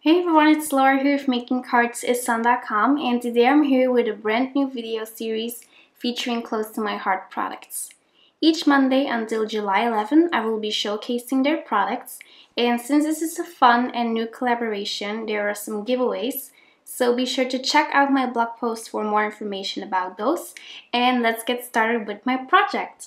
Hey everyone, it's Laura here of MakingCardsIsDone.com, and today I'm here with a brand new video series featuring close to my heart products. Each Monday until July 11, I will be showcasing their products, and since this is a fun and new collaboration, there are some giveaways, so be sure to check out my blog post for more information about those, and let's get started with my project.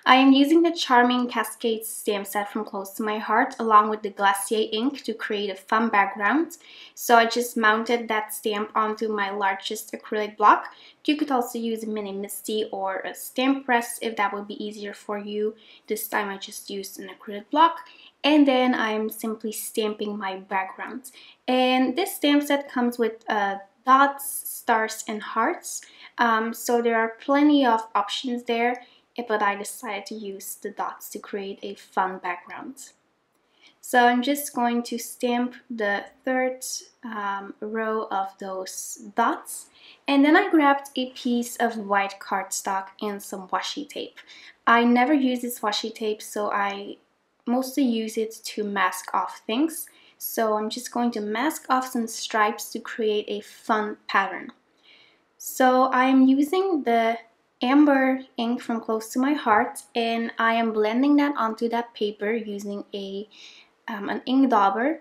I am using the charming Cascades stamp set from Close to My Heart along with the Glacier Ink to create a fun background. So I just mounted that stamp onto my largest acrylic block. You could also use a mini MISTI or a stamp press if that would be easier for you. This time I just used an acrylic block. And then I'm simply stamping my background. And this stamp set comes with dots, stars, and hearts. So there are plenty of options there, but I decided to use the dots to create a fun background. So I'm just going to stamp the third row of those dots, and then I grabbed a piece of white cardstock and some washi tape. I never use this washi tape, so I mostly use it to mask off things. So I'm just going to mask off some stripes to create a fun pattern. So I'm using the Amber ink from Close to My Heart, and I am blending that onto that paper using an ink dauber.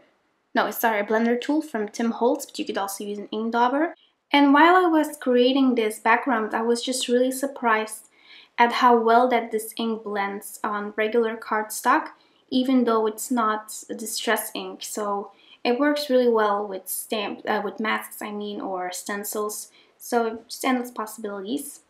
No, sorry, a blender tool from Tim Holtz, but you could also use an ink dauber. And while I was creating this background, I was just really surprised at how well that this ink blends on regular cardstock, even though it's not a distress ink. So it works really well with masks, or stencils. So just endless possibilities.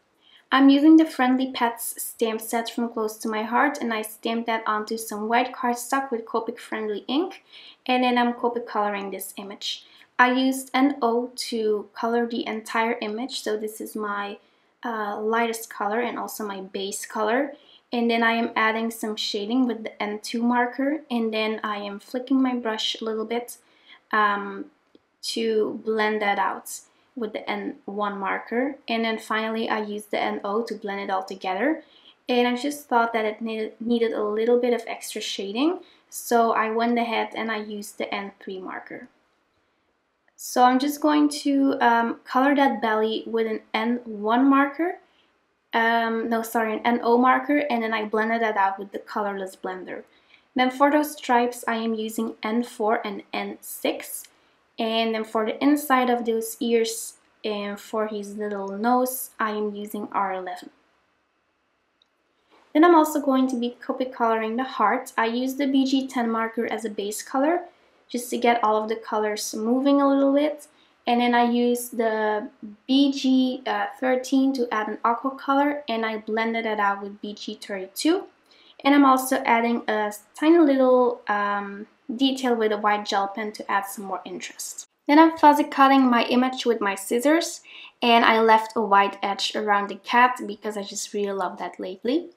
I'm using the Friendly Pets stamp set from Close to My Heart, and I stamped that onto some white cardstock with Copic friendly ink, and then I'm Copic coloring this image. I used NO to color the entire image, so this is my lightest color and also my base color, and then I am adding some shading with the N2 marker, and then I am flicking my brush a little bit to blend that out with the N1 marker, and then finally I used the NO to blend it all together. And I just thought that it needed a little bit of extra shading, so I went ahead and I used the N3 marker. So I'm just going to color that belly with an N1 marker, an NO marker, and then I blended that out with the colorless blender. Then for those stripes I am using N4 and N6. And then for the inside of those ears and for his little nose, I am using R11. Then I'm also going to be Copic coloring the heart. I use the BG10 marker as a base color, just to get all of the colors moving a little bit. And then I use the BG13 to add an aqua color, and I blended it out with BG32. And I'm also adding a tiny little detail with a white gel pen to add some more interest. Then I'm fuzzy cutting my image with my scissors, and I left a white edge around the cat because I just really love that lately.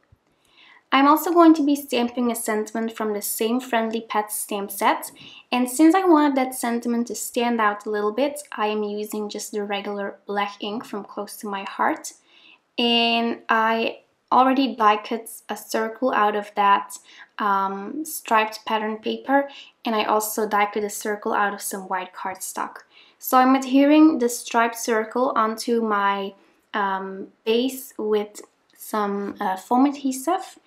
I'm also going to be stamping a sentiment from the same Friendly Pets stamp set, and since I wanted that sentiment to stand out a little bit, I am using just the regular black ink from Close to My Heart, and I already die cut a circle out of that striped pattern paper, and I also die cut a circle out of some white cardstock. So I'm adhering the striped circle onto my base with some foam adhesive,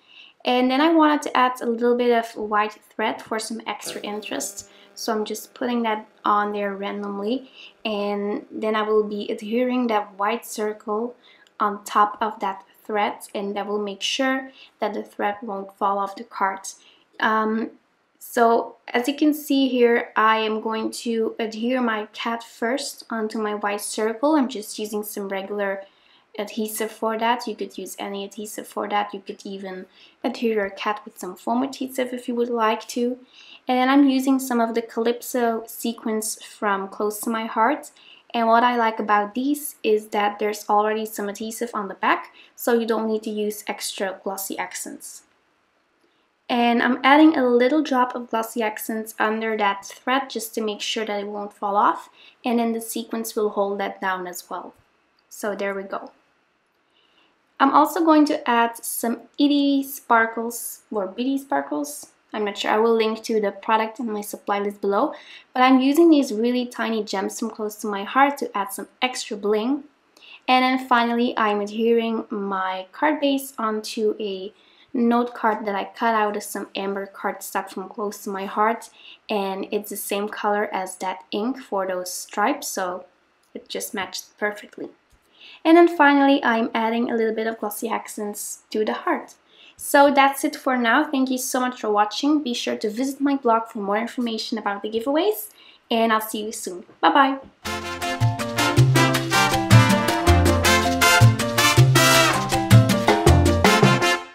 and then I wanted to add a little bit of white thread for some extra interest. So I'm just putting that on there randomly, and then I will be adhering that white circle on top of that thread, and that will make sure that the thread won't fall off the card. So as you can see here, I am going to adhere my cat first onto my white circle. I'm just using some regular adhesive for that. You could use any adhesive for that. You could even adhere your cat with some foam adhesive if you would like to. And then I'm using some of the Calypso sequins from Close to My Heart. And what I like about these is that there's already some adhesive on the back, so you don't need to use extra glossy accents. And I'm adding a little drop of glossy accents under that thread just to make sure that it won't fall off, and then the sequins will hold that down as well. So there we go. I'm also going to add some itty sparkles, or bitty sparkles, I'm not sure. I will link to the product in my supply list below. But I'm using these really tiny gems from close to my heart to add some extra bling. And then finally, I'm adhering my card base onto a note card that I cut out of some amber cardstock from close to my heart. And it's the same color as that ink for those stripes, so it just matched perfectly. And then finally, I'm adding a little bit of glossy accents to the heart. So that's it for now. Thank you so much for watching. Be sure to visit my blog for more information about the giveaways, and I'll see you soon. Bye bye!